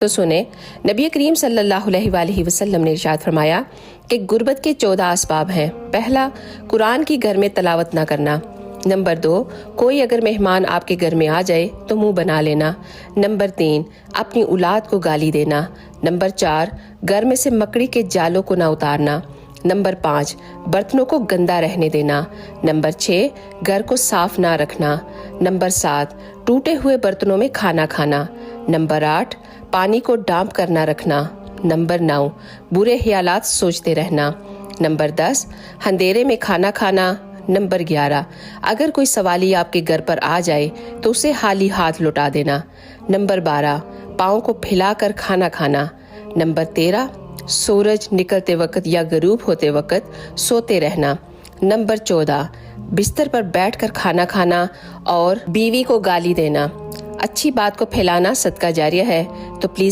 تو سنیں، نبی کریم صلی اللہ علیہ وآلہ وسلم نے ارشاد فرمایا کہ غربت کے 14 اسباب ہیں۔ پہلا، قرآن کی گھر میں تلاوت نہ کرنا۔ نمبر 2، کوئی اگر مہمان آپ کے گھر میں آ جائے تو منہ بنا لینا۔ نمبر 3، اپنی اولاد کو گالی دینا۔ نمبر 4، گھر میں سے مکڑی کے جالوں کو نہ اتارنا۔ نمبر 5، برتنوں کو گندا رہنے دینا۔ نمبر 6، گھر کو صاف نہ رکھنا۔ نمبر 7، ٹوٹے ہوئے برتنوں میں کھانا کھانا۔ نمبر 8، پانی کو ڈامپ کر نہ رکھنا۔ نمبر 9، برے خیالات سوچتے رہنا۔ نمبر 10، اندھیرے میں کھانا کھانا۔ نمبر 11، اگر کوئی سوالی آپ کے گھر پر آ جائے تو اسے خالی ہاتھ لوٹا دینا۔ نمبر 12، پاؤں کو پھیلا کر کھانا کھانا۔ نمبر 13، سورج نکلتے وقت یا غروب ہوتے وقت سوتے رہنا۔ نمبر 14، بستر پر بیٹھ کر کھانا کھانا اور بیوی کو گالی دینا۔ اچھی بات کو پھیلانا صدقہ جاریہ ہے، تو پلیز